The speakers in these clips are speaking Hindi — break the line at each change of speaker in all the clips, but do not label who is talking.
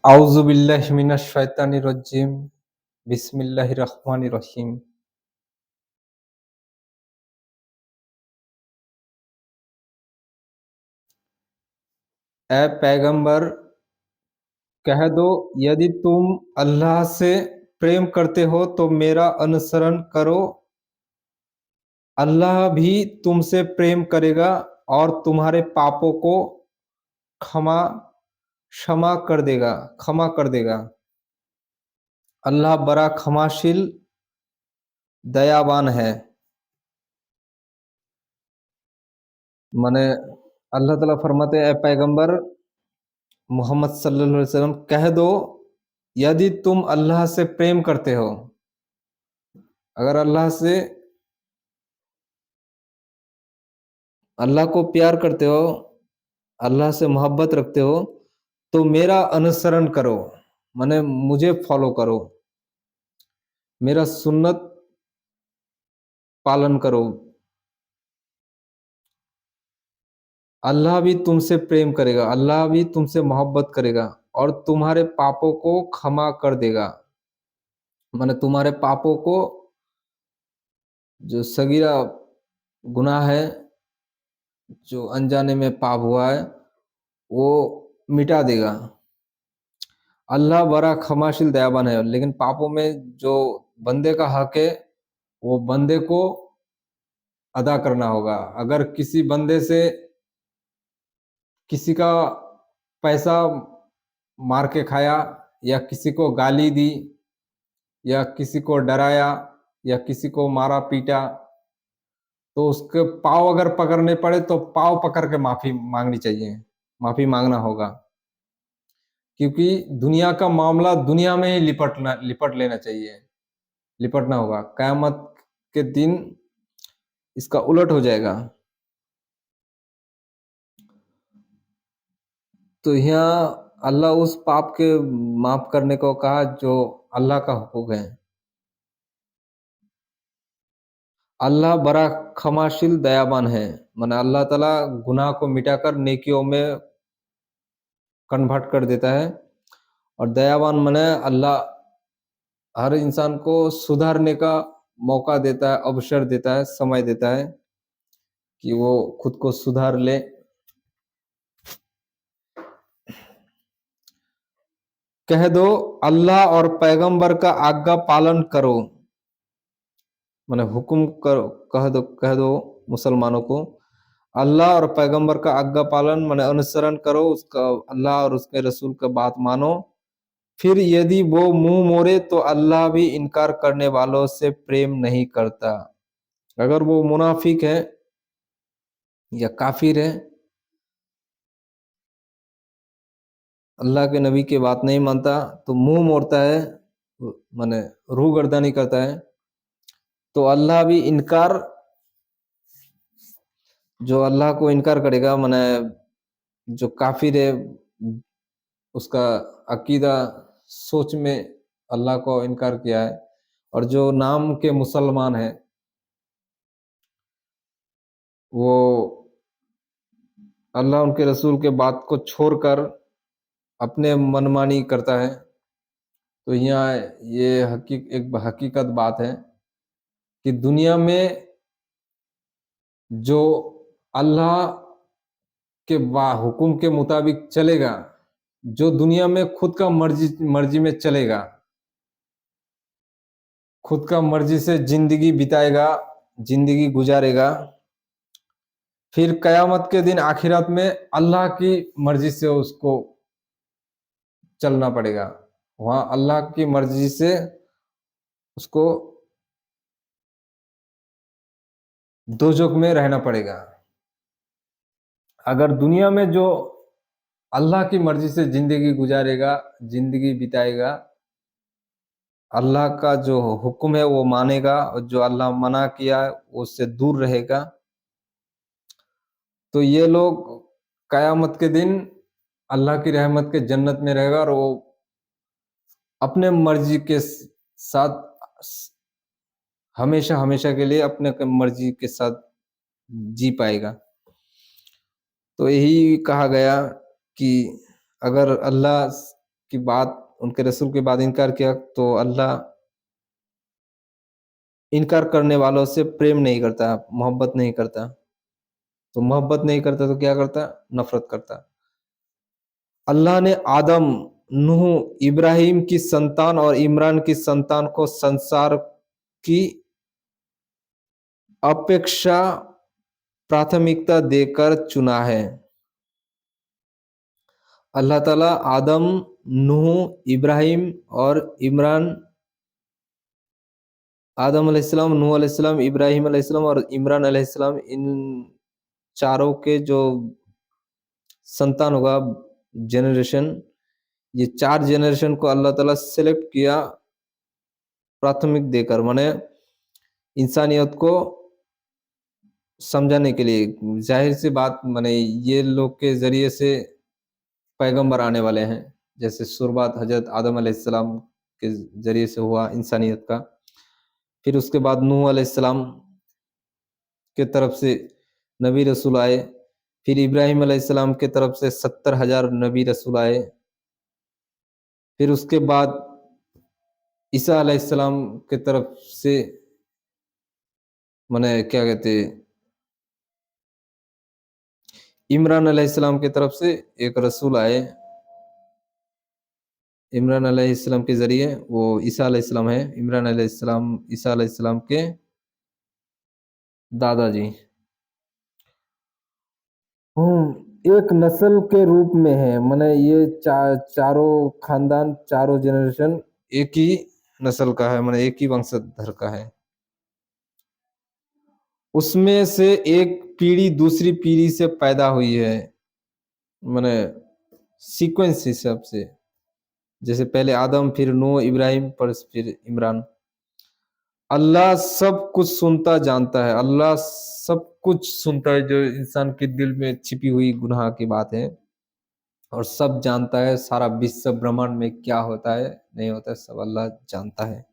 आउज़ु बिल्लाहि मिनश शैतानिर रज्जीम। बिस्मिल्लाहिर रहमानिर रहीम। ए पैगंबर, कह दो, यदि तुम अल्लाह से प्रेम करते हो तो मेरा अनुसरण करो। अल्लाह भी तुमसे प्रेम करेगा और तुम्हारे पापों को क्षमा क्षमा कर देगा। अल्लाह बड़ा क्षमाशील दयावान है। माने अल्लाह ताला फरमाते हैं, ए पैगंबर मोहम्मद सल्लल्लाहु अलैहि वसल्लम, कह दो, यदि तुम अल्लाह से प्रेम करते हो, अगर अल्लाह को प्यार करते हो, अल्लाह से मोहब्बत रखते हो, तो मेरा अनुसरण करो, माने मुझे फॉलो करो, मेरा सुन्नत पालन करो। अल्लाह भी तुमसे प्रेम करेगा, अल्लाह भी तुमसे मोहब्बत करेगा और तुम्हारे पापों को क्षमा कर देगा। माने तुम्हारे पापों को, जो सगीरा गुनाह है, जो अनजाने में पाप हुआ है, वो मिटा देगा। अल्लाह बड़ा क्षमाशील दयावान है, लेकिन पापों में जो बंदे का हक है, वो बंदे को अदा करना होगा। अगर किसी बंदे से किसी का पैसा मार के खाया या किसी को गाली दी या किसी को डराया या किसी को मारा पीटा, तो उसके पाँव अगर पकड़ने पड़े तो पाँव पकड़ के माफ़ी माँगनी चाहिए, माफ़ी माँगना होगा। क्योंकि दुनिया का मामला दुनिया में ही लिपट लेना चाहिए, लिपटना होगा। क़यामत के दिन इसका उलट हो जाएगा। तो यहाँ अल्लाह उस पाप के माफ़ करने को कहा जो अल्लाह का हुक्म है। अल्लाह बड़ा क्षमाशील दयावान है, माने अल्लाह ताला गुनाह को मिटाकर नेकियों में कन्वर्ट कर देता है। और दयावान माने अल्लाह हर इंसान को सुधारने का मौका देता है, अवसर देता है, समय देता है कि वो खुद को सुधार ले। कह दो, अल्लाह और पैगंबर का आज्ञा पालन करो, माने हुक्म करो, कह दो मुसलमानों को, अल्लाह और पैगंबर का आज्ञा पालन माने अनुसरण करो, उसका अल्लाह और उसके रसूल का बात मानो। फिर यदि वो मुंह मोड़े तो अल्लाह भी इनकार करने वालों से प्रेम नहीं करता। अगर वो मुनाफिक है या काफिर है, अल्लाह के नबी की बात नहीं मानता, तो मुंह मोड़ता है, माने रूहगर्दनी करता है, तो अल्लाह भी इनकार, जो अल्लाह को इनकार करेगा, माने जो काफिर है, उसका अकीदा सोच में अल्लाह को इनकार किया है, और जो नाम के मुसलमान है, वो अल्लाह उनके रसूल के बात को छोड़कर अपने मनमानी करता है। तो यहाँ ये एक हकीकत बात है कि दुनिया में जो अल्लाह के हुक्म के मुताबिक चलेगा, जो दुनिया में खुद का मर्जी मर्जी में चलेगा, खुद का मर्जी से जिंदगी बिताएगा, जिंदगी गुजारेगा, फिर कयामत के दिन आखिरत में अल्लाह की मर्जी से उसको चलना पड़ेगा। वहाँ अल्लाह की मर्जी से उसको दोज़ख में रहना पड़ेगा। अगर दुनिया में जो अल्लाह की मर्जी से जिंदगी गुजारेगा, जिंदगी बिताएगा, अल्लाह का जो हुक्म है वो मानेगा और जो अल्लाह मना किया है उससे दूर रहेगा, तो ये लोग कयामत के दिन अल्लाह की रहमत के जन्नत में रहेगा और वो अपने मर्जी के साथ हमेशा हमेशा के लिए अपने मर्जी के साथ जी पाएगा। तो यही कहा गया कि अगर अल्लाह की बात, उनके रसूल की बात इनकार किया, तो अल्लाह इनकार करने वालों से प्रेम नहीं करता, मोहब्बत नहीं करता। तो मोहब्बत नहीं करता तो क्या करता? नफ़रत करता। अल्लाह ने आदम, नूह, इब्राहिम की संतान और इमरान की संतान को संसार की अपेक्षा प्राथमिकता देकर चुना है। अल्लाह ताला आदम, नूह, इब्राहिम और इमरान, आदम अलैहिस्सलाम, नूह अलैहिस्सलाम, इब्राहिम अलैहिस्सलाम और इमरान अलैहिस्सलाम, इन चारों के जो संतान होगा, जनरेशन, ये 4 जनरेशन को अल्लाह ताला सेलेक्ट किया प्राथमिक देकर, माने इंसानियत को समझाने के लिए। ज़ाहिर-सी बात, माने ये लोग के ज़रिए से पैगंबर आने वाले हैं। जैसे शुरुआत हज़रत आदम अलैहिस्सलाम के ज़रिए से हुआ इंसानियत का। फिर उसके बाद नूह अलैहिस्सलाम के तरफ से नबी रसूल आए। फिर इब्राहिम अलैहिस्सलाम के तरफ से 70,000 नबी रसूल आए। फिर उसके बाद ईसा अलैहिस्सलाम के तरफ से, माने क्या कहते हैं, इमरान अलैहिस्सलाम की तरफ से एक रसूल आए। इमरान अलैहिस्सलाम के ज़रिए वो ईसा अलैहिस्सलाम है। इमरान अलैहिस्सलाम ईसा अलैहिस्सलाम के दादाजी। एक नस्ल के रूप में है, माने ये चारों खानदान, चारों जनरेशन एक ही नस्ल का है, माने एक ही वंशधर का है। उसमें से एक पीढ़ी दूसरी पीढ़ी से पैदा हुई है, माने सीक्वेंस हिसाब से। जैसे पहले आदम, फिर नूह, इब्राहिम, पर फिर इमरान। अल्लाह सब कुछ सुनता जानता है। अल्लाह सब कुछ सुनता है, जो इंसान के दिल में छिपी हुई गुनाह की बात है, और सब जानता है। सारा विश्व ब्रह्मांड में क्या होता है, नहीं होता है, सब अल्लाह जानता है।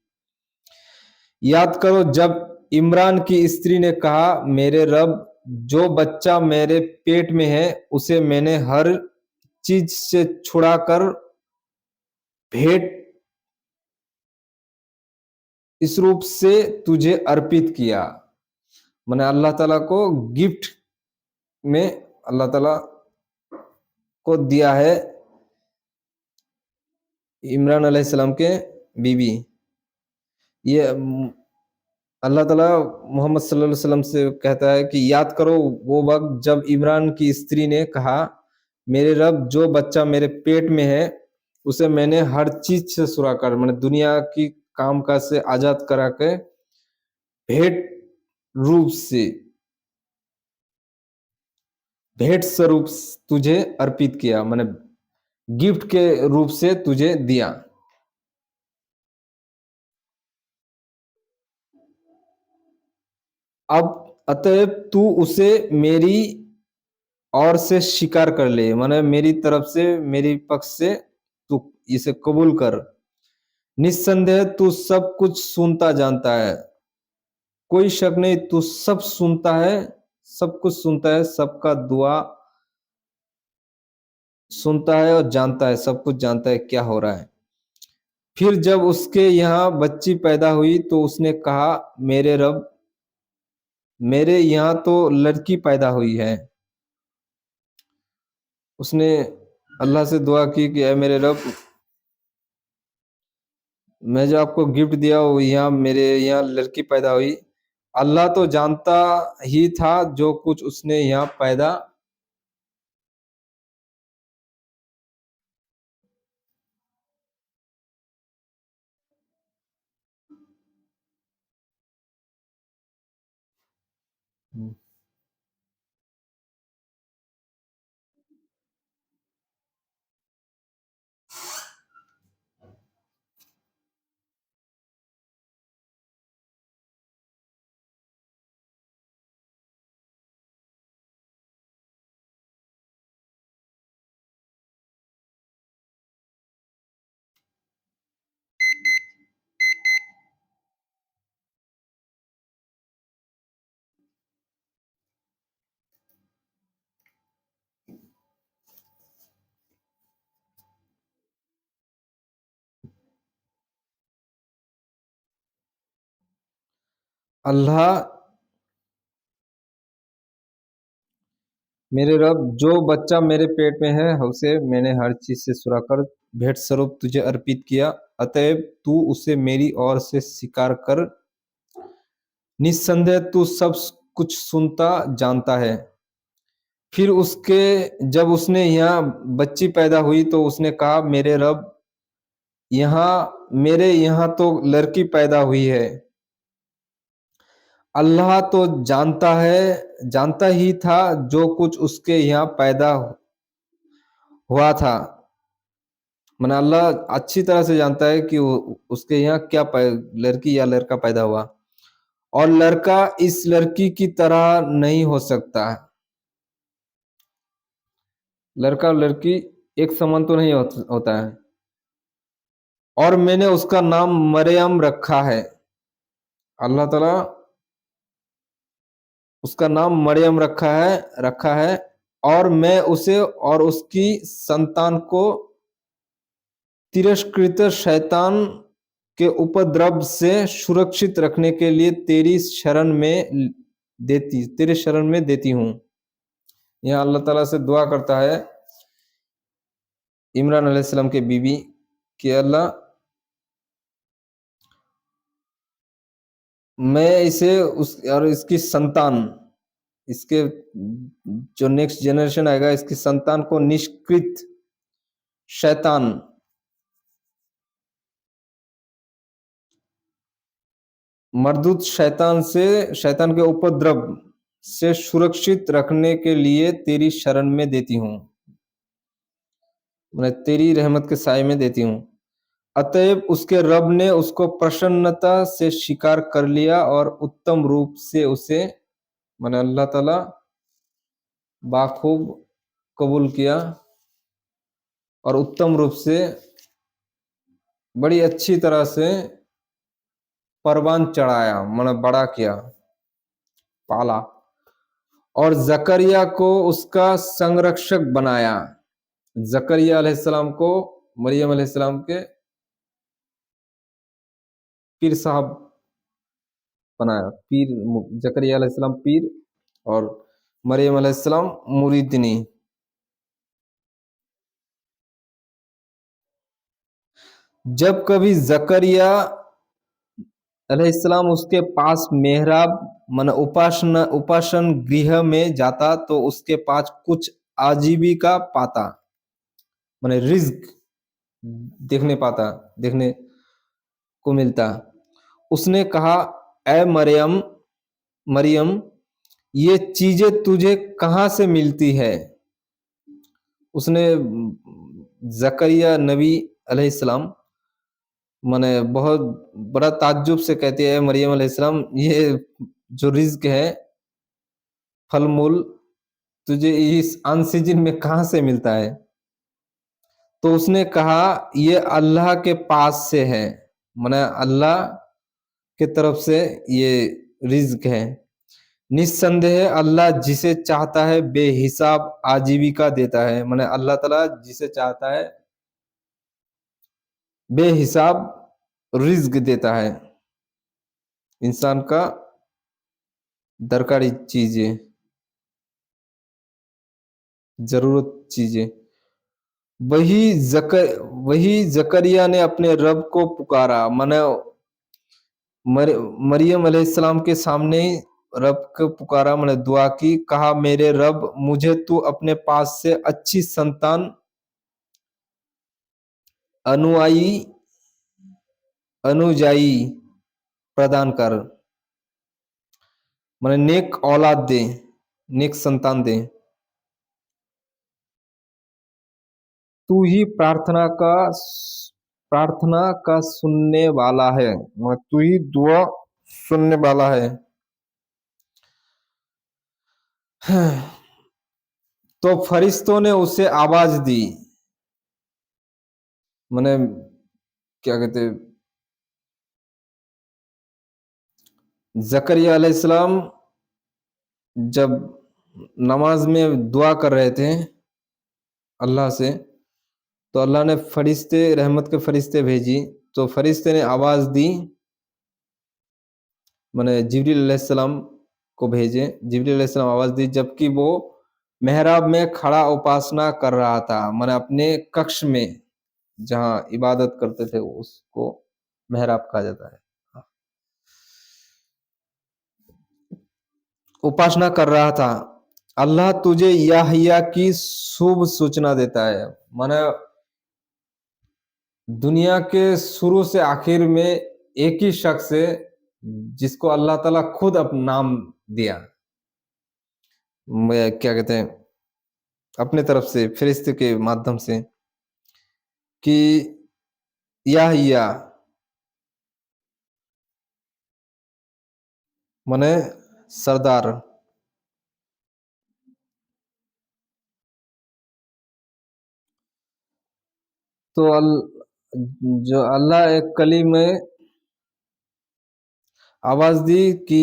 याद करो जब इमरान की स्त्री ने कहा, मेरे रब, जो बच्चा मेरे पेट में है उसे मैंने हर चीज से छुड़ाकर भेंट इस रूप से तुझे अर्पित किया। मैंने अल्लाह ताला को गिफ्ट में अल्लाह ताला को दिया है इमरान अलैहिस्सलाम के बीवी। ये अल्लाह ताला मोहम्मद सल्लल्लाहु अलैहि वसल्लम से कहता है कि याद करो वो वक़्त जब इमरान की स्त्री ने कहा, मेरे रब, जो बच्चा मेरे पेट में है उसे मैंने हर चीज़ से छुड़ा कर, माने दुनिया की काम-काज से आज़ाद करा के भेंट रूप से, भेंट स्वरूप तुझे अर्पित किया, माने गिफ्ट के रूप से तुझे दिया। अब अतएव तू उसे मेरी ओर से स्वीकार कर ले, माने मेरी तरफ से, मेरी पक्ष से तू इसे कबूल कर। निस्संदेह तू सब कुछ सुनता जानता है, कोई शक नहीं, तू सब सुनता है, सब कुछ सुनता है, सबका दुआ सुनता है और जानता है, सब कुछ जानता है क्या हो रहा है। फिर जब उसके यहाँ बच्ची पैदा हुई तो उसने कहा, मेरे रब, मेरे यहाँ तो लड़की पैदा हुई है। उसने अल्लाह से दुआ की कि ऐ मेरे रब, मैं जो आपको गिफ्ट दिया वो यहाँ मेरे यहाँ लड़की पैदा हुई। अल्लाह तो जानता ही था जो कुछ उसने यहाँ पैदा अल्लाह मेरे रब, जो बच्चा मेरे पेट में है उसे मैंने हर चीज से छुड़ाकर भेंट स्वरूप तुझे अर्पित किया। अतएव तू उसे मेरी ओर से स्वीकार कर। निस्संदेह तू सब कुछ सुनता जानता है। फिर उसके जब उसने यहाँ बच्ची पैदा हुई तो उसने कहा, मेरे रब, यहाँ मेरे यहाँ तो लड़की पैदा हुई है। अल्लाह तो जानता है, जानता ही था जो कुछ उसके यहाँ पैदा हुआ था। मैंने अल्लाह अच्छी तरह से जानता है कि उसके यहाँ क्या लड़की या लड़का पैदा हुआ, और लड़का इस लड़की की तरह नहीं हो सकता। लड़का और लड़की एक समान तो नहीं होता है। और मैंने उसका नाम मरियम रखा है। अल्लाह ताला उसका नाम मरियम रखा है। और मैं उसे और उसकी संतान को तिरस्कृत शैतान के उपद्रव से सुरक्षित रखने के लिए तेरे शरण में देती हूँ। यहाँ अल्लाह ताला से दुआ करता है इमरान अलैहिस्सलाम के बीवी कि अल्लाह, मैं इसे उस और इसकी संतान, इसके जो नेक्स्ट जनरेशन आएगा, इसकी संतान को निष्कृत शैतान मरदूत शैतान के उपद्रव से सुरक्षित रखने के लिए तेरी शरण में देती हूँ। मैं तेरी रहमत के साए में देती हूँ। अतएव उसके रब ने उसको प्रसन्नता से स्वीकार कर लिया और उत्तम रूप से उसे, मैंने अल्लाह ताला बाखूब कबूल किया और उत्तम रूप से बड़ी अच्छी तरह से परवान चढ़ाया, मैंने बड़ा किया, पाला। और जकरिया को उसका संरक्षक बनाया। जकरिया अलैहिस्सलाम को मरियम अलैहिस्सलाम के पीर साहब बनाया। पीर, जकरिया अलैहिस्सलाम पीर और मरियम अलैहिस्सलाम मुरीदनी। जब कभी जकरिया अलैहिस्सलाम उसके पास मेहराब मन उपासन गृह में जाता तो उसके पास कुछ आजीविका पाता, माने रिज्क देखने को मिलता। उसने कहा, ए मरियम, मरियम, ये चीजें तुझे कहाँ से मिलती है? उसने जकरिया नबी अलैहिस्सलाम माने बहुत बड़ा ताज्जुब से कहती है, मरियम अलैहिस्सलाम, ये जो रिज्क है, फल मूल, तुझे इस अनसीजन में कहाँ से मिलता है? तो उसने कहा, ये अल्लाह के पास से है, माने अल्लाह की तरफ से ये रिज्क है। निस्संदेह अल्लाह जिसे चाहता है बेहिसाब आजीविका देता है, माने अल्लाह ताला जिसे चाहता है बेहिसाब रिज्क देता है। इंसान का दरकारी चीजें, जरूरत चीजें, वही जकरिया ने अपने रब को पुकारा, माने मरियम अलैहिस्सलाम के सामने ही रब को पुकारा, मैंने दुआ की, कहा, मेरे रब, मुझे तू अपने पास से अच्छी संतान, अनुयायी, अनुजाई प्रदान कर, मैंने नेक औलाद दे, नेक संतान दे। तू ही प्रार्थना का सुनने वाला है, तू ही दुआ सुनने वाला है। तो फरिश्तों ने उसे आवाज दी, मैंने क्या कहते, जकरिया अलैहिस्सलाम जब नमाज में दुआ कर रहे थे अल्लाह से, तो अल्लाह ने फरिश्ते, रहमत के फरिश्ते भेजी। तो फरिश्ते ने आवाज दी मैंने जिब्रील अलैहिस्सलाम को भेजे। जिब्रील अलैहिस्सलाम आवाज़ दी जबकि वो मेहराब में खड़ा उपासना कर रहा था। मैंने अपने कक्ष में जहाँ इबादत करते थे उसको मेहराब कहा जाता है। उपासना कर रहा था। अल्लाह तुझे याहिया की शुभ सूचना देता है। माने दुनिया के शुरू से आखिर में एक ही शख्स है जिसको अल्लाह ताला खुद अपना नाम दिया। क्या कहते हैं, अपने तरफ से फरिश्ते के माध्यम से कि याहिया माने सरदार। तो जो अल्लाह एक कली में आवाज दी कि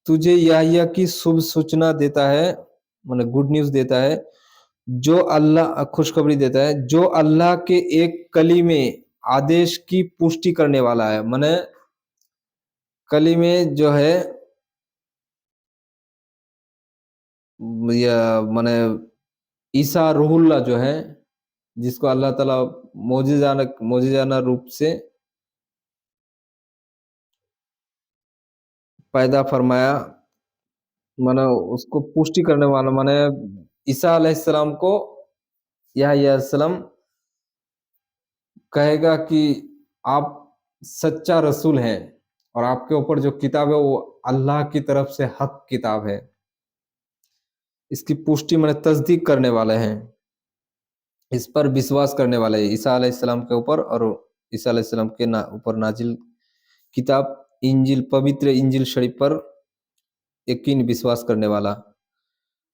तुझे याहिया की शुभ सूचना देता है, माने गुड न्यूज देता है, जो अल्लाह खुशखबरी देता है, जो अल्लाह के एक कली में आदेश की पुष्टि करने वाला है। माने कली में जो है या माने ईसा रूहुल्लाह जो है, जिसको अल्लाह ताला मोजिजाना रूप से पैदा फरमाया, माने उसको पुष्टि करने वाला, माने ईसा अलैहिस्सलाम को याह्या अलैहिस्सलाम कहेगा कि आप सच्चा रसूल हैं और आपके ऊपर जो किताब है वो अल्लाह की तरफ से हक किताब है। इसकी पुष्टि माने तस्दीक करने वाले हैं, इस पर विश्वास करने वाले हैं ईसा अलैहिस्सलाम के ऊपर और ईसा अलैहिस्सलाम के ऊपर नाजिल किताब इंजिल, पवित्र इंजिल शरीफ पर यकीन विश्वास करने वाला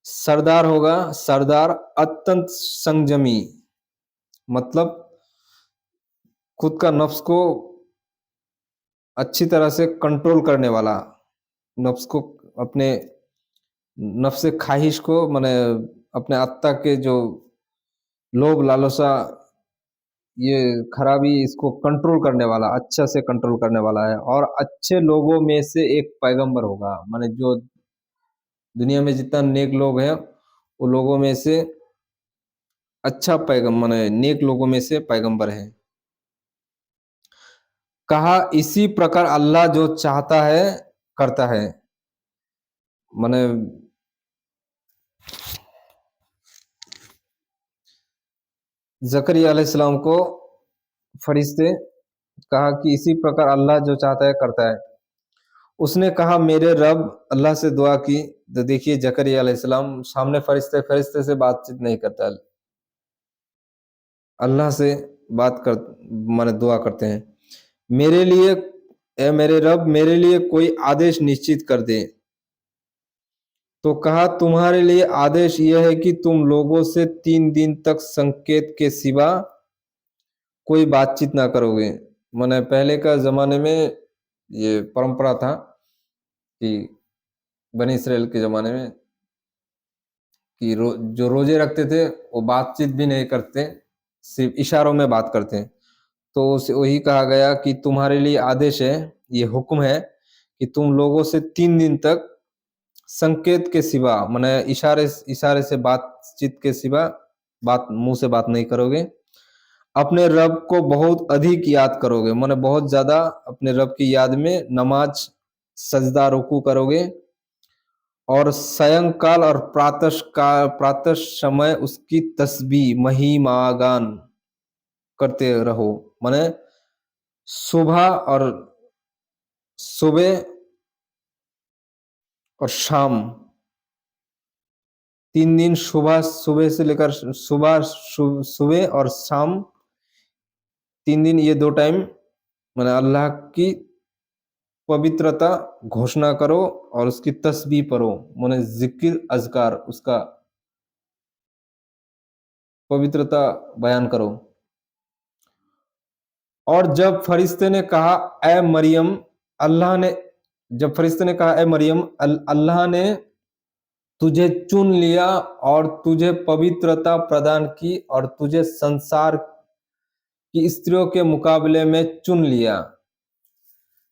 सरदार होगा। सरदार अत्यंत संयमी, मतलब खुद का नफ्स को अच्छी तरह से कंट्रोल करने वाला, नफ्स को अपने नफ्स ख्वाहिश को माने अपने आत्मा के जो लोभ लालसा ये खराबी इसको कंट्रोल करने वाला, अच्छा से कंट्रोल करने वाला है और अच्छे लोगों में से एक पैगंबर होगा। माने जो दुनिया में जितना नेक लोग हैं वो लोगों में से अच्छा पैगम माने नेक लोगों में से पैगंबर है। कहा इसी प्रकार अल्लाह जो चाहता है करता है। माने जकरिया अलैहिस्सलाम को फरिश्ते कहा कि इसी प्रकार अल्लाह जो चाहता है करता है। उसने कहा मेरे रब, अल्लाह से दुआ की। तो देखिए जकरिया अलैहिस्सलाम सामने फरिश्ते फरिश्ते से बातचीत नहीं करता, अल्लाह से बात कर माने दुआ करते हैं। मेरे लिए ए मेरे रब, मेरे लिए कोई आदेश निश्चित कर दे। तो कहा तुम्हारे लिए आदेश यह है कि तुम लोगों से 3 दिन तक संकेत के सिवा कोई बातचीत ना करोगे। माने पहले का जमाने में ये परंपरा था कि बनी इसराइल के ज़माने में कि जो रोजे रखते थे वो बातचीत भी नहीं करते, सिर्फ इशारों में बात करते हैं। तो उसे वही कहा गया कि तुम्हारे लिए आदेश है, ये हुक्म है कि तुम लोगों से 3 दिन तक संकेत के सिवा माने इशारे इशारे से बातचीत के सिवा बात मुंह से बात नहीं करोगे। अपने रब को बहुत अधिक याद करोगे, माने बहुत ज्यादा अपने रब की याद में नमाज सजदा रुकू करोगे और सायंकाल और प्रातः समय उसकी तस्बीह महिमागान करते रहो। माने सुबह और सुबह और शाम 3 दिन, सुबह सुबह से लेकर सुबह और शाम 3 दिन, ये 2 टाइम माने अल्लाह की पवित्रता घोषणा करो और उसकी तस्बीह पढ़ो, माने जिक्र अज़कार उसका पवित्रता बयान करो। और जब फरिश्ते ने कहा ए मरियम, अल्लाह ने जब फरिश्ते ने कहा ए मरियम, अल्लाह ने तुझे चुन लिया और तुझे पवित्रता प्रदान की और तुझे संसार की स्त्रियों के मुकाबले में चुन लिया।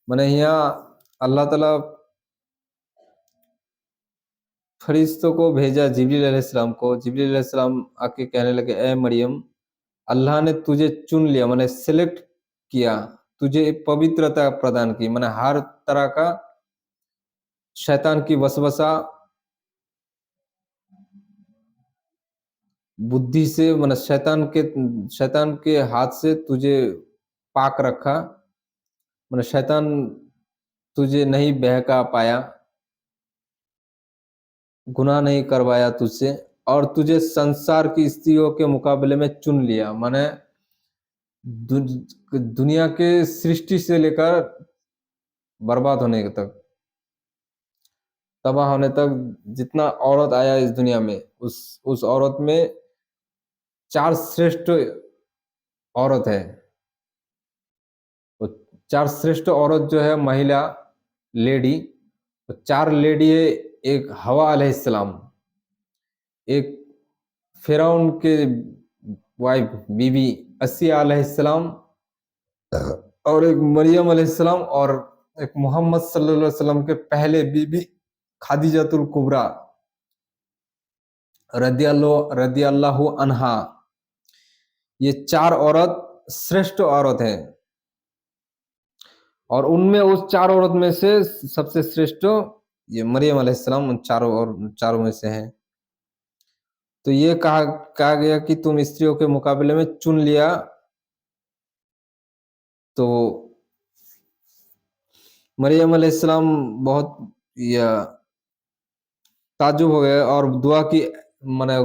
माने यहाँ अल्लाह ताला फरिश्तों को भेजा जिब्रील अलैहिस्सलाम को। जिब्रील अलैहिस्सलाम आके कहने लगे, ए मरियम, अल्लाह ने तुझे चुन लिया, माने सेलेक्ट किया, तुझे पवित्रता प्रदान की, माने हर तरह का शैतान की वसवसा बुद्धि से, माने शैतान के हाथ से तुझे पाक रखा, माने शैतान तुझे नहीं बहका पाया, गुनाह नहीं करवाया तुझसे, और तुझे संसार की स्त्रियों के मुकाबले में चुन लिया, माने दुनिया के सृष्टि से लेकर बर्बाद होने तक, तबाह होने तक जितना औरत आया इस दुनिया में, उस औरत में चार श्रेष्ठ औरत है। तो चार श्रेष्ठ औरत जो है महिला, लेडी, तो चार लेडी है। एक हवा अलैहिस्सलाम, एक फिरौन के वाइफ बीबी आसिया अलैहिस्सलाम, और एक मरियम अलैहिस्सलाम, और एक मोहम्मद सल्लल्लाहु अलैहि वसल्लम के पहले बीबी खादिजातुल कुबरा रदी अल्लाह अनहा। ये चार औरत श्रेष्ठ औरत है, और उनमें उस चार औरत में से सबसे श्रेष्ठ ये मरियम अलैहिस्सलाम उन चारों और चारों में से है। तो ये कहा गया कि तुम स्त्रियों के मुकाबले में चुन लिया। तो मरियम अलैहिस्सलाम बहुत या ताज्जुब हो गए और दुआ की, माने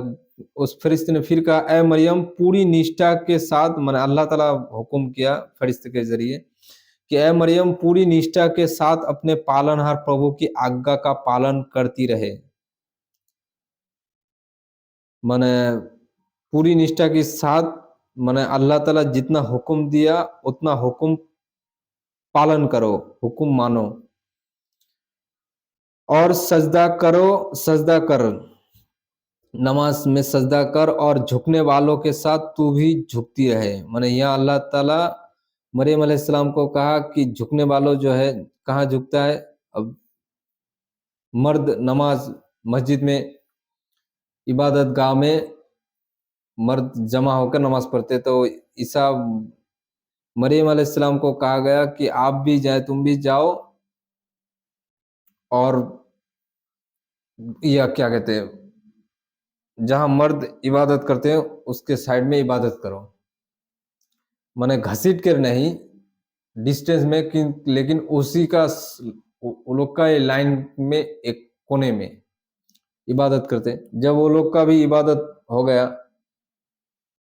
उस फरिश्ते ने फिर कहा, ए मरियम, पूरी निष्ठा के साथ, माने अल्लाह ताला हुक्म किया फरिश्ते के जरिए कि ए मरियम, पूरी निष्ठा के साथ अपने पालनहार प्रभु की आज्ञा का पालन करती रहे। माने पूरी निष्ठा के साथ, माने अल्लाह ताला जितना हुक्म दिया उतना हुक्म पालन करो, हुक्म मानो, और सजदा करो, सजदा कर, नमाज में सजदा कर, और झुकने वालों के साथ तू भी झुकती रहे। माने यहाँ अल्लाह ताला मरियम अलैहिस्सलाम को कहा कि झुकने वालों जो है कहाँ झुकता है। अब मर्द नमाज मस्जिद में, इबादत गाह में मर्द जमा होकर नमाज पढ़ते, तो ईसा मरियम अलैहिस्सलाम को कहा गया कि आप भी जाए, तुम भी जाओ, और या क्या कहते हैं, जहां मर्द इबादत करते हैं उसके साइड में इबादत करो, माने घसीट कर नहीं, डिस्टेंस में कि, लेकिन उसी का वो लोग का लाइन में एक कोने में इबादत करते। जब वो लोग का भी इबादत हो गया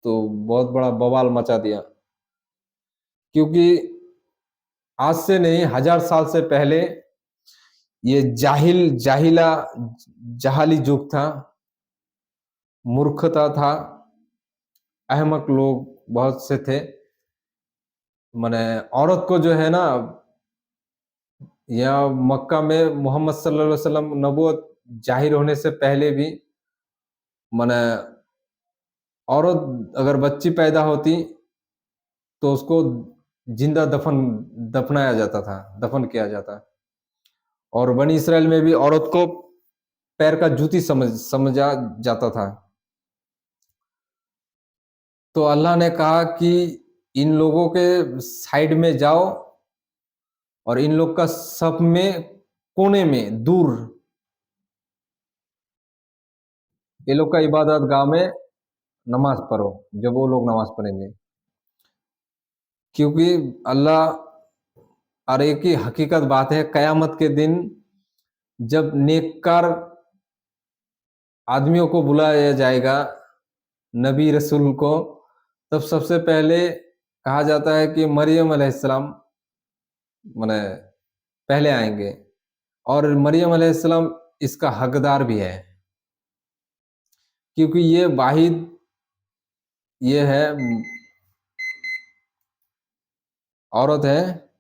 तो बहुत बड़ा बवाल मचा दिया, क्योंकि आज से नहीं, 1000 साल से पहले ये जहाली युग था, मूर्खता था, अहमक लोग बहुत से थे। माने औरत को जो है ना, या मक्का में मोहम्मद सल्लल्लाहु अलैहि वसल्लम नबूवत जाहिर होने से पहले भी, माने औरत अगर बच्ची पैदा होती तो उसको जिंदा दफनाया जाता था, दफन किया जाता। और बनी इसराइल में भी औरत को पैर का जूती समझा जाता था। तो अल्लाह ने कहा कि इन लोगों के साइड में जाओ, और इन लोग का सब में कोने में दूर, ये लोग का इबादत गाह में नमाज पढ़ो, जब वो लोग नमाज पढ़ेंगे। क्योंकि अल्लाह, और एक ही हकीकत बात है, कयामत के दिन जब नेककार आदमियों को बुलाया जाएगा, नबी रसूल को, तब सबसे पहले कहा जाता है कि मरियम अलैहिस्सलाम माने पहले आएंगे, और मरियम अलैहिस्सलाम इसका हकदार भी है, क्योंकि ये वाहिद ये है, औरत है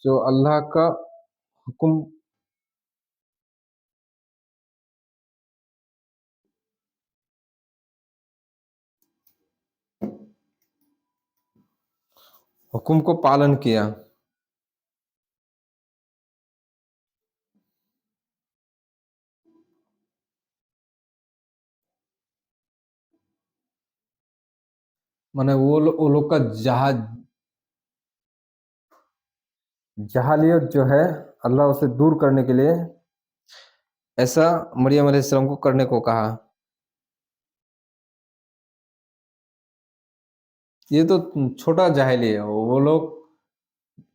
जो अल्लाह का हुक्म हुक्म को पालन किया। माने वो लोग का जहालियत जो है अल्लाह उसे दूर करने के लिए ऐसा मरियम अलैहिस्सलाम को करने को कहा। ये तो छोटा जाहिली है। वो लोग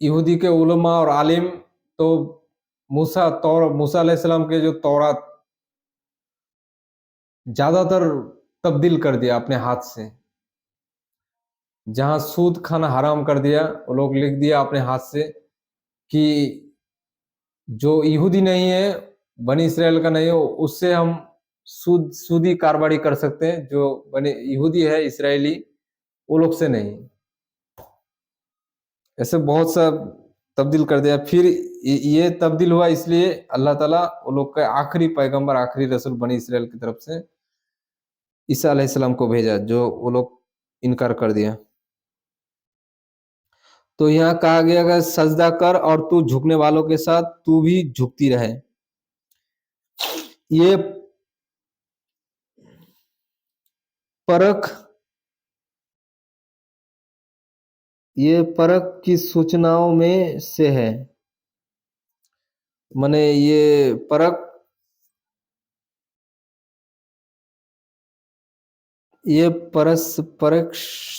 यहूदी के उलमा और आलिम तो मूसा अलैहिस्सलाम के जो तौरात ज्यादातर तब्दील कर दिया अपने हाथ से। जहां सूद खाना हराम कर दिया, वो लोग लिख दिया अपने हाथ से कि जो यहूदी नहीं है, बनी इसराइल का नहीं हो, उससे हम सूदी कारोबारी कर सकते हैं। जो बने यहूदी है इसराइली, वो लोग से नहीं। ऐसे बहुत सा तब्दील कर दिया। फिर ये तब्दील हुआ इसलिए अल्लाह ताला वो लोग के आखिरी पैगंबर, आखिरी रसूल बनी इसराइल की तरफ से ईसा अलैहिस्सलाम को भेजा, जो वो लोग इनकार कर दिया। तो यहाँ कहा गया अगर सजदा कर और तू झुकने वालों के साथ तू भी झुकती रहे। ये परख ये परख की सूचनाओं में से है। माने ये परख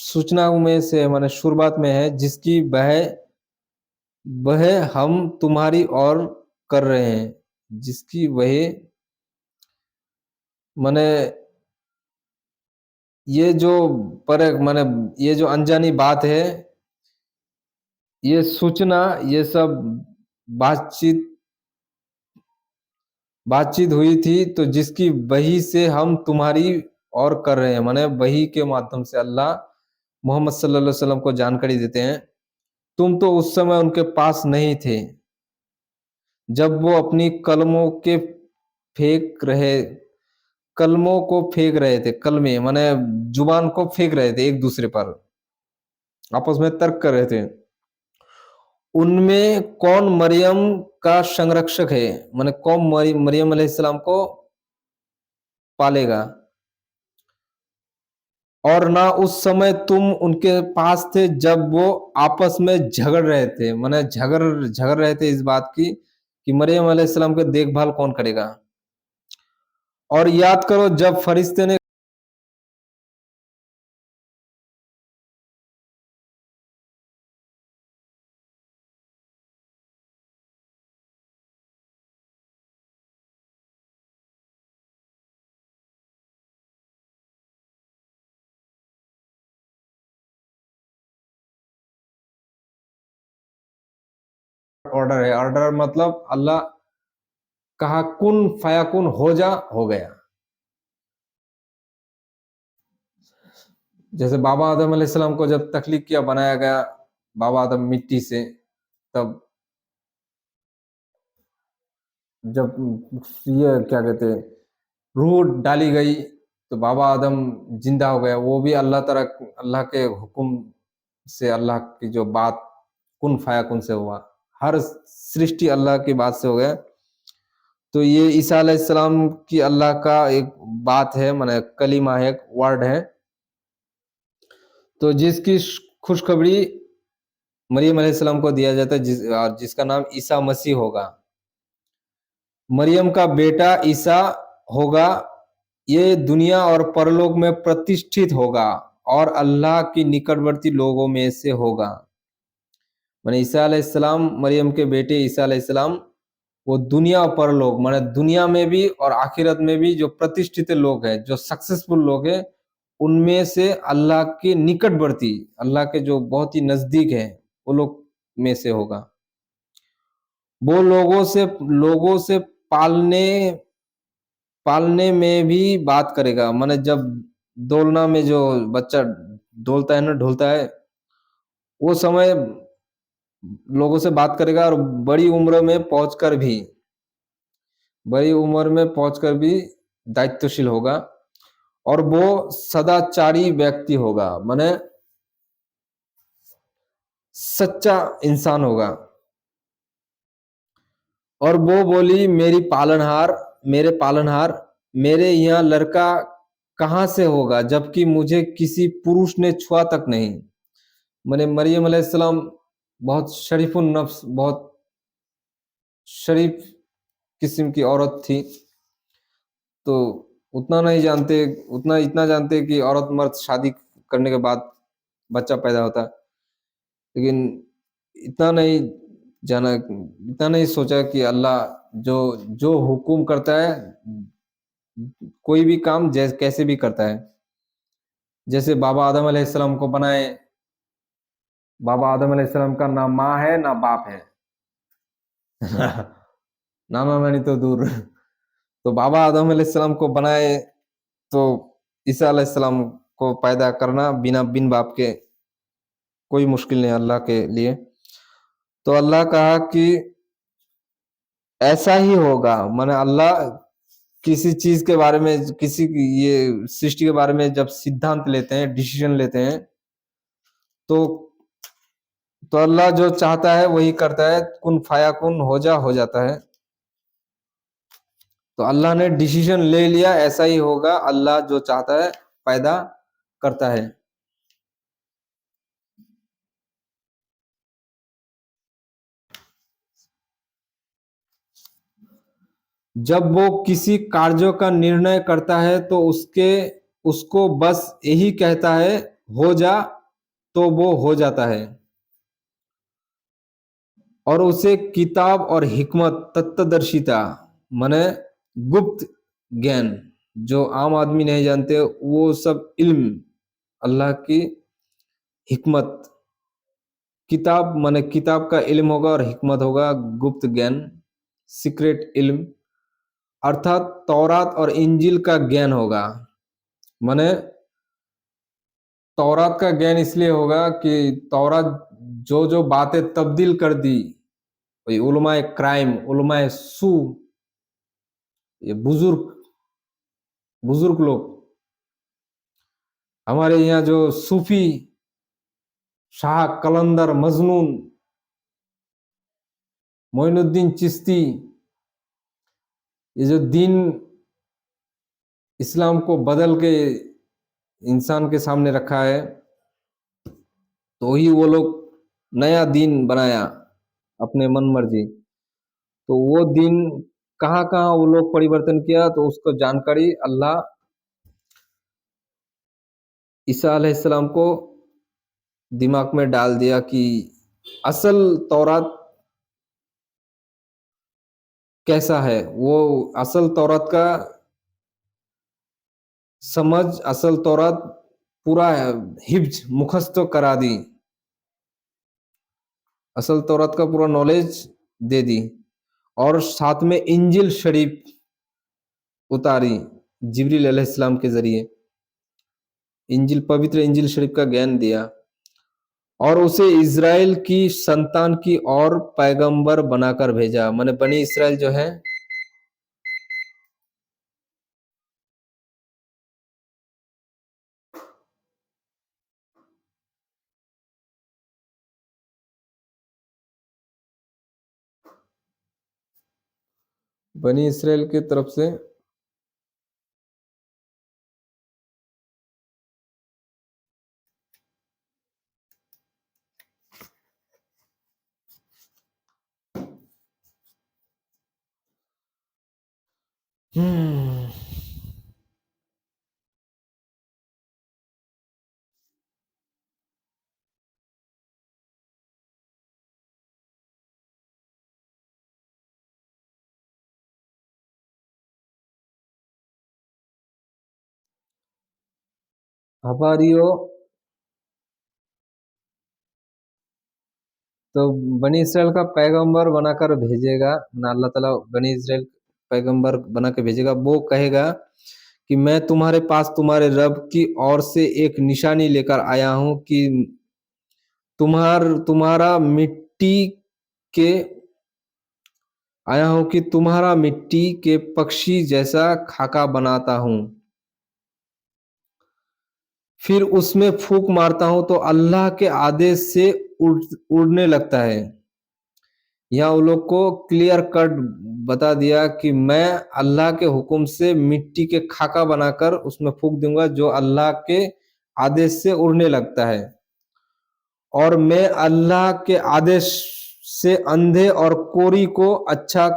सूचनाओं में से माने शुरुआत में है, जिसकी वह हम तुम्हारी ओर कर रहे हैं। जिसकी वह माने ये जो परख माने ये जो अनजानी बात है, ये सूचना, ये सब बातचीत बातचीत हुई थी, तो जिसकी वही से हम तुम्हारी और कर रहे हैं। माने वही के माध्यम से अल्लाह मोहम्मद सल्लल्लाहु अलैहि वसल्लम को जानकारी देते हैं। तुम तो उस समय उनके पास नहीं थे जब वो अपनी कलमों को फेंक रहे थे। कलमे माने जुबान को फेंक रहे थे एक दूसरे पर, आपस में तर्क कर रहे थे। उनमें कौन मरियम का संरक्षक है, माने कौन मरियम अलैहिस्सलाम को पालेगा। और ना उस समय तुम उनके पास थे जब वो आपस में झगड़ रहे थे। माने झगड़ रहे थे इस बात की कि मरियम अलैहिस्सलाम की देखभाल कौन करेगा। और याद करो जब फरिश्ते ने ऑर्डर है, ऑर्डर मतलब अल्लाह कहा कुन फयाकुन, हो जा, हो गया। जैसे बाबा आदम अलैहिस्सलाम को जब तख्लीक किया, बनाया गया बाबा आदम मिट्टी से, तब जब ये क्या कहते हैं रूह डाली गई तो बाबा आदम जिंदा हो गया। वो भी अल्लाह के हुक्म से, अल्लाह की जो बात कुन फयाकुन से हुआ। हर सृष्टि अल्लाह की बात से हो गया। तो ये ईसा अलैहिस्सलाम की अल्लाह का एक बात है, माने कलीमा है, एक वर्ड है। तो जिसकी खुशखबरी मरियम अलैहिस्सलाम को दिया जाता है, जिसका नाम ईसा मसीह होगा। मरियम का बेटा ईसा होगा, ये दुनिया और परलोक में प्रतिष्ठित होगा और अल्लाह की निकटवर्ती लोगों में से होगा। माने ईसा अलैहिस्सलाम, मरियम के बेटे ईसा अलैहिस्सलाम, वो दुनिया और परलोक माने दुनिया में भी और आखिरत में भी जो प्रतिष्ठित लोग हैं, जो सक्सेसफुल लोग हैं, उनमें से अल्लाह के निकटवर्ती, अल्लाह के जो बहुत ही नजदीक है, वो लोग में से होगा। वो लोगों से पालने पालने में भी बात करेगा। माने जब दोलना में जो बच्चा डोलता है ना, ढोलता है, वो समय लोगों से बात करेगा। और बड़ी उम्र में पहुंचकर भी दायित्वशील होगा। और वो सदाचारी व्यक्ति होगा। माने सच्चा इंसान होगा। और वो बोली, मेरे पालनहार, मेरे यहाँ लड़का कहाँ से होगा जबकि मुझे किसी पुरुष ने छुआ तक नहीं। माने मरियम अलैहिस्सलाम बहुत शरीफुन नफ्स, बहुत शरीफ किस्म की औरत थी। तो उतना नहीं जानते, उतना इतना जानते कि औरत मर्द शादी करने के बाद बच्चा पैदा होता है, लेकिन इतना नहीं जाना, इतना नहीं सोचा कि अल्लाह जो जो हुकुम करता है, कोई भी काम जैसे कैसे भी करता है। जैसे बाबा आदम अलैहिस्सलाम को बनाए, बाबा आदम अलैहिस्सलाम का ना माँ है ना बाप है। नाना नानी तो दूर। तो बाबा आदम अलैहिस्सलाम को बनाए, तो ईसा अलैहिस्सलाम को पैदा करना बिन बाप के कोई मुश्किल नहीं अल्लाह के लिए। तो अल्लाह कहा कि ऐसा ही होगा। माने अल्लाह किसी चीज के बारे में, किसी की ये सृष्टि के बारे में जब सिद्धांत लेते हैं, डिसीजन लेते हैं, तो अल्लाह जो चाहता है वही करता है। कुन फाया कुन, हो जाता है। तो अल्लाह ने डिसीजन ले लिया, ऐसा ही होगा। अल्लाह जो चाहता है पैदा करता है। जब वो किसी कार्यों का निर्णय करता है तो उसको बस यही कहता है, हो जा, तो वो हो जाता है। और उसे किताब और हिकमत, तत्वदर्शिता, माने गुप्त ज्ञान, जो आम आदमी नहीं जानते, वो सब इल्म, अल्लाह की हिकमत, किताब माने किताब का इल्म होगा और हिकमत होगा गुप्त ज्ञान, सीक्रेट इल्म, अर्थात तौरात और इंजिल का ज्ञान होगा। माने तौरात का ज्ञान इसलिए होगा कि तौरात जो जो बातें तब्दील कर दी, वही उलमाए क्राइम, उलमाए सू, ये बुजुर्ग बुजुर्ग लोग, हमारे यहाँ जो सूफी शाह कलंदर मजनून मोइनुद्दीन चिश्ती, ये जो दीन इस्लाम को बदल के इंसान के सामने रखा है, तो ही वो लोग नया दीन बनाया अपने मन मर्जी। तो वो दीन कहाँ कहाँ वो लोग परिवर्तन किया, तो उसको जानकारी अल्लाह ईसा अलैहिस्सलाम को दिमाग में डाल दिया कि असल तौरात कैसा है। वो असल तौरात का समझ, असल तौरात पूरा हिफ्ज मुखस्त करा दी, असल तौरात का पूरा नॉलेज दे दी। और साथ में इंजिल शरीफ उतारी जिब्रील अलैहिस्सलाम के जरिए, इंजिल, पवित्र इंजिल शरीफ का ज्ञान दिया। और उसे इज़राइल की संतान की और पैगंबर बनाकर भेजा। माने बनी इसराइल जो है, बनी इसराइल की तरफ से हम्म हवारियों, तो बनी इसराइल का पैगंबर बनाकर भेजेगा ना, अल्लाह ताला बनी इसराइल पैगंबर बना के भेजेगा। वो कहेगा कि मैं तुम्हारे पास तुम्हारे रब की ओर से एक निशानी लेकर आया हूं कि तुम्हारा मिट्टी के आया हूं कि तुम्हारा मिट्टी के पक्षी जैसा खाका बनाता हूं। फिर उसमें फूंक मारता हूँ तो अल्लाह के आदेश से उड़ने लगता है। यहाँ वो लोग को क्लियर कट बता दिया कि मैं अल्लाह के हुक्म से मिट्टी के खाका बनाकर उसमें फूंक दूंगा जो अल्लाह के आदेश से उड़ने लगता है, और मैं अल्लाह के आदेश से अंधे और कोरी को अच्छा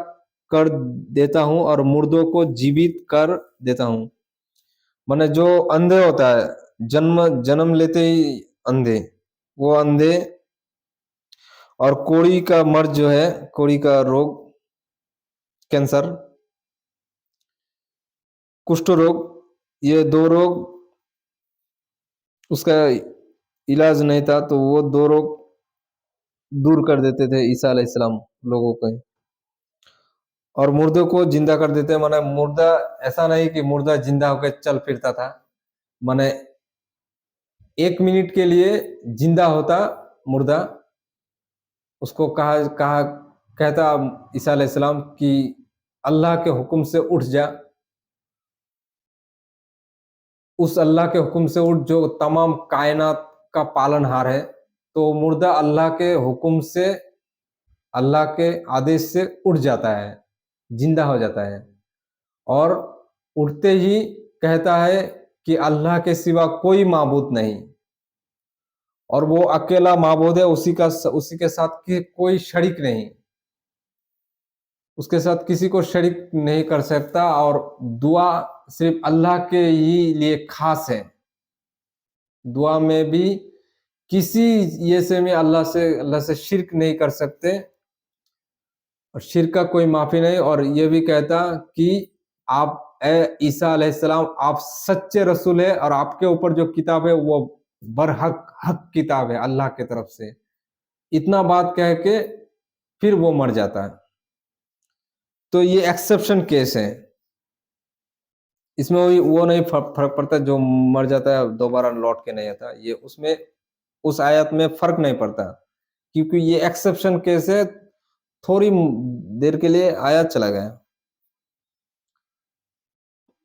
कर देता हूँ और मुर्दों को जीवित कर देता हूँ। माने जो अंधे होता है, जन्म लेते ही अंधे, वो अंधे, और कोढ़ी का मर्ज जो है, कोढ़ी का रोग, कैंसर, कुष्ठ रोग, ये दो रोग, उसका इलाज नहीं था तो वो दो रोग दूर कर देते थे ईसा अलैहिस्सलाम लोगों के, और मुर्दों को जिंदा कर देते। माने मुर्दा ऐसा नहीं कि मुर्दा जिंदा होकर चल फिरता था, माने 1 मिनट के लिए जिंदा होता मुर्दा, उसको कहा कहा कहता ईसा अलैहिस्सलाम कि अल्लाह के हुक्म से उठ जा, उस अल्लाह के हुक्म से उठ जो तमाम कायनात का पालनहार है। तो मुर्दा अल्लाह के हुक्म से, अल्लाह के आदेश से उठ जाता है, जिंदा हो जाता है, और उठते ही कहता है कि अल्लाह के सिवा कोई माबूद नहीं, और वो अकेला माबूद है, उसी के साथ के कोई शरीक नहीं, उसके साथ किसी को शरीक नहीं कर सकता, और दुआ सिर्फ अल्लाह के ही लिए खास है। दुआ में भी किसी ये से में अल्लाह से शिर्क नहीं कर सकते, और शिर्क का कोई माफी नहीं। और ये भी कहता कि आप ए ईसा अलैहिस्सलाम आप सच्चे रसूल है, और आपके ऊपर जो किताब है वो बरहक हक किताब है अल्लाह की तरफ से। इतना बात कह के फिर वो मर जाता है। तो ये एक्सेप्शन केस है, इसमें वो नहीं फर्क पड़ता जो मर जाता है दोबारा लौट के नहीं आता, ये उसमें उस आयत में फर्क नहीं पड़ता, क्योंकि ये एक्सेप्शन केस है, थोड़ी देर के लिए आयत चला गया।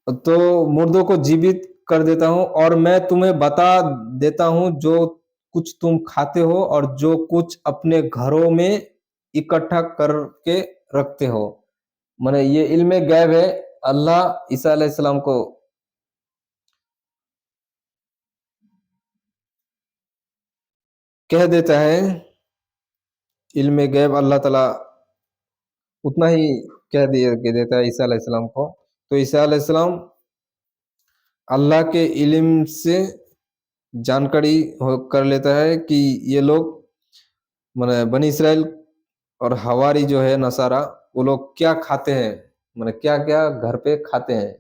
तो मुर्दों को जीवित कर देता हूँ, और मैं तुम्हें बता देता हूँ जो कुछ तुम खाते हो और जो कुछ अपने घरों में इकट्ठा करके रखते हो। माने ये इल्म गैब है, अल्लाह ईसा अलैहिस्सलाम को कह देता है, इल्म गैब अल्लाह ताला उतना ही कह देता है ईसा अलैहिस्सलाम को। तो ईसा अलैहिस्सलाम अल्लाह के इल्म से जानकारी कर लेता है कि ये लोग माने बनी इसराइल और हवारी जो है नसारा, वो लोग क्या खाते हैं, माने क्या क्या घर पे खाते हैं,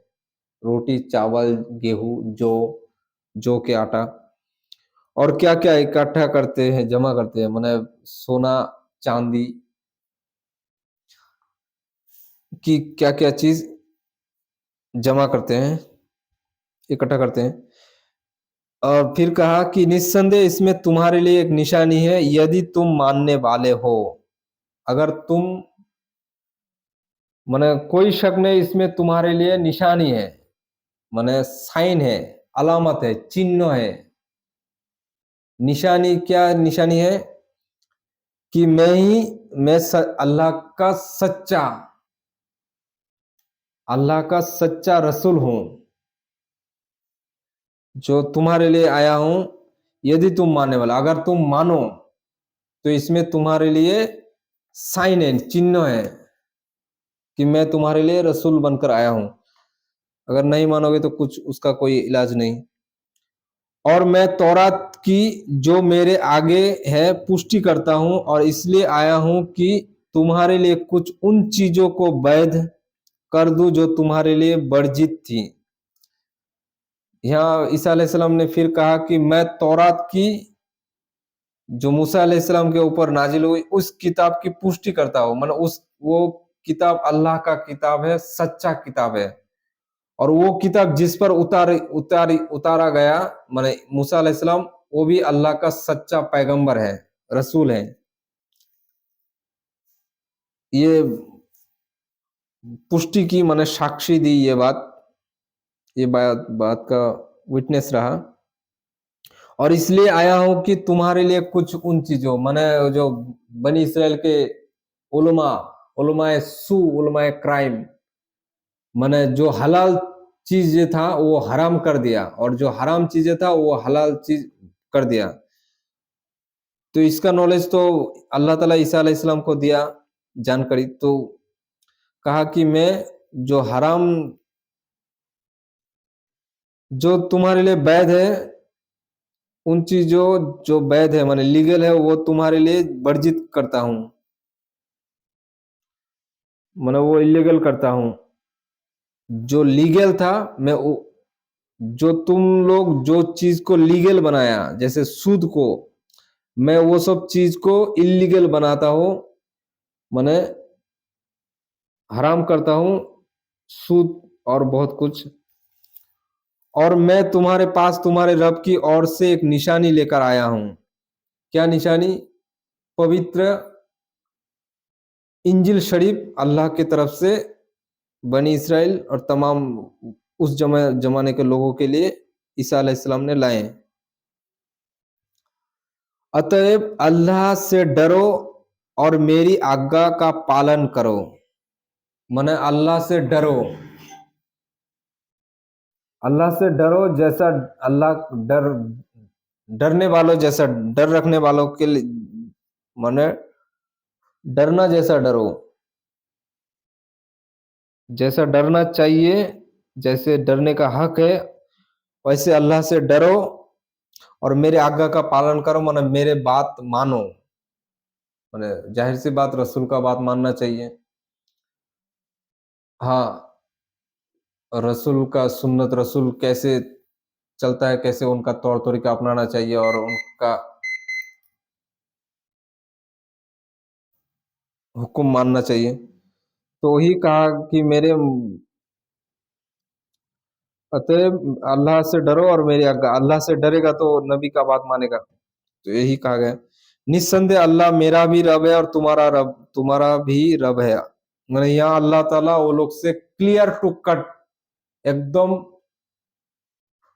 रोटी चावल गेहूं जौ के आटा, और क्या क्या इकट्ठा करते हैं, जमा करते हैं, माने सोना चांदी की क्या क्या चीज जमा करते हैं, इकट्ठा करते हैं। और फिर कहा कि निस्संदेह इसमें तुम्हारे लिए एक निशानी है, यदि तुम मानने वाले हो। अगर तुम, माने कोई शक नहीं, इसमें तुम्हारे लिए निशानी है, माने साइन है, अलामत है, चिन्ह है। निशानी क्या निशानी है कि अल्लाह का सच्चा, अल्लाह का सच्चा रसूल हूं, जो तुम्हारे लिए आया हूं। यदि तुम मानने वाला, अगर तुम मानो तो इसमें तुम्हारे लिए साइन है, चिन्ह है कि मैं तुम्हारे लिए रसूल बनकर आया हूं। अगर नहीं मानोगे तो कुछ उसका कोई इलाज नहीं। और मैं तौरात की जो मेरे आगे है पुष्टि करता हूं, और इसलिए आया हूं कि तुम्हारे लिए कुछ उन चीजों को वैध कर दूं जो तुम्हारे लिए वर्जित थी। यहाँ ईसा अलैहिस्सलाम ने फिर कहा कि मैं तौरात की जो मूसा अलैहिस्सलाम के ऊपर नाजिल हुई उस किताब की पुष्टि करता हूं, मतलब उस वो किताब अल्लाह का किताब है, सच्चा किताब है। और वो किताब जिस पर उतारा गया, माने मूसा अलैहिस्सलाम, वो भी अल्लाह का सच्चा पैगंबर है, रसूल है। ये पुष्टि की, माने साक्षी दी, ये बात का विटनेस रहा। और इसलिए आया हूं कि तुम्हारे लिए कुछ उन चीजों, माने जो बनी इसराइल के उलमा, उलमाए सू, उलमाए क्राइम, माने जो हलाल चीज था वो हराम कर दिया, और जो हराम चीजें था वो हलाल चीज कर दिया। तो इसका नॉलेज तो अल्लाह ताला ईसा अलैहिस्सलाम को दिया जानकारी। तो कहा कि मैं जो हराम, जो तुम्हारे लिए वैध है, उन चीजों जो वैध है माने लीगल है, वो तुम्हारे लिए वर्जित करता हूं, माने वो इलीगल करता हूं। जो लीगल था मैं जो तुम लोग जो चीज को लीगल बनाया, जैसे सूद को, मैं वो सब चीज को इलीगल बनाता हूं, माने हराम करता हूं, सूद और बहुत कुछ। और मैं तुम्हारे पास तुम्हारे रब की ओर से एक निशानी लेकर आया हूं। क्या निशानी? पवित्र इंजिल शरीफ अल्लाह की तरफ से बनी इसराइल और तमाम उस जमाने के लोगों के लिए ईसा अलैहिस्सलाम ने लाए। अतएव अल्लाह से डरो और मेरी आज्ञा का पालन करो। माने अल्लाह से डरो, अल्लाह से डरो जैसा अल्लाह डर, डरने वालों जैसा, डर रखने वालों के लिए, माने डरना जैसा डरो, जैसा डरना चाहिए, जैसे डरने का हक है, वैसे अल्लाह से डरो और मेरे आज्ञा का पालन करो, माने मेरे बात मानो। माने जाहिर सी बात, रसूल का बात मानना चाहिए। हाँ, रसूल का सुन्नत, रसूल कैसे चलता है, कैसे उनका तौर तरीका अपनाना चाहिए, और उनका हुक्म मानना चाहिए। तो वही कहा कि मेरे, अतएव अल्लाह से डरो और मेरी आज्ञा, अल्लाह से डरेगा तो नबी का बात मानेगा। तो यही कहा गया। निस्संदेह अल्लाह मेरा भी रब है और तुम्हारा रब, तुम्हारा भी रब है। मैंने यहाँ अल्लाह ताला वो लोग से क्लियर टू कट, एकदम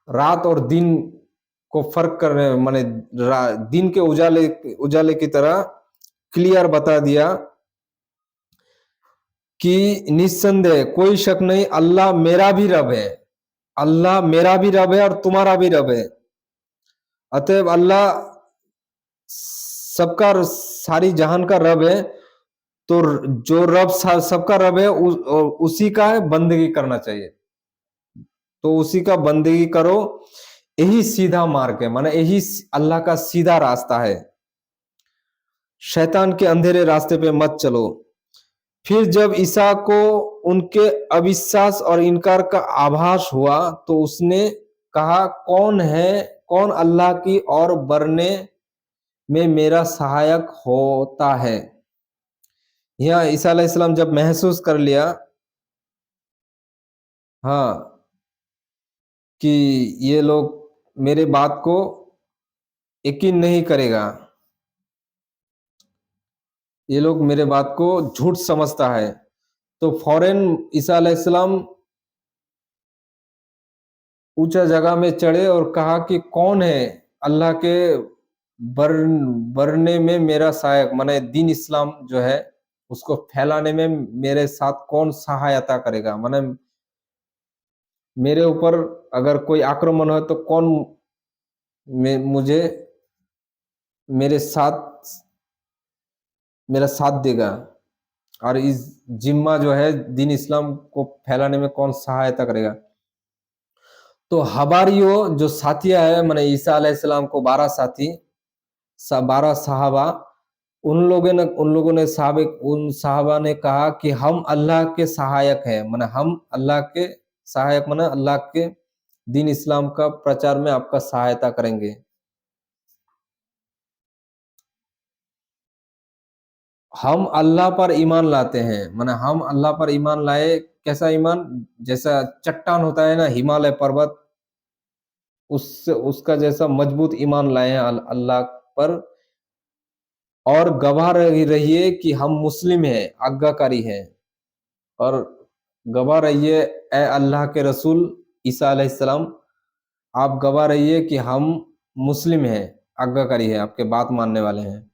रात और दिन को फर्क करने, माने दिन के उजाले उजाले की तरह क्लियर बता दिया कि निस्संदेह कोई शक नहीं, अल्लाह मेरा भी रब है, अल्लाह मेरा भी रब है और तुम्हारा भी रब है। अतएव अल्लाह सबका, सारी जहान का रब है। तो जो रब सबका रब है, उसी का बंदगी करना चाहिए। तो उसी का बंदगी करो, यही सीधा मार्ग है, माने यही अल्लाह का सीधा रास्ता है। शैतान के अंधेरे रास्ते पे मत चलो। फिर जब ईसा को उनके अविश्वास और इनकार का आभास हुआ तो उसने कहा, कौन है, कौन अल्लाह की ओर बढ़ने में मेरा सहायक होता है। यहाँ ईसा अलैहिस्सलाम जब महसूस कर लिया, हाँ, कि ये लोग मेरे बात को यकीन नहीं करेगा, ये लोग मेरे बात को झूठ समझता है, तो फौरन ईसा अलैहिस्सलाम ऊंचा जगह में चढ़े और कहा कि कौन है अल्लाह के बढ़ने में मेरा सहायक, माने दीन इस्लाम जो है उसको फैलाने में मेरे साथ कौन सहायता करेगा, माने मेरे ऊपर अगर कोई आक्रमण हो तो कौन मुझे मेरे साथ, मेरा साथ देगा, और इस जिम्मा जो है दीन इस्लाम को फैलाने में कौन सहायता करेगा। तो हवारियो जो साथिया है, माने ईसा अलैहिस्सलाम को 12 साथी, 12 सहाबा, उन लोगों ने साहबे, उन सहाबा ने कहा कि हम अल्लाह के सहायक हैं, माने हम अल्लाह के सहायक, माने अल्लाह के दीन इस्लाम का प्रचार में आपका सहायता करेंगे। हम अल्लाह पर ईमान लाते हैं, माने हम अल्लाह पर ईमान लाए। कैसा ईमान? जैसा चट्टान होता है ना, हिमालय पर्वत, उससे उसका जैसा मजबूत ईमान लाए हैं अल्लाह पर। और गवाह रहिए कि हम मुस्लिम हैं, आज्ञाकारी हैं। और गवाह रहिए ए अल्लाह के रसूल ईसा अलैहिस्सलाम, आप गवाह रहिए कि हम मुस्लिम है, आज्ञाकारी है, आपके बात मानने वाले हैं।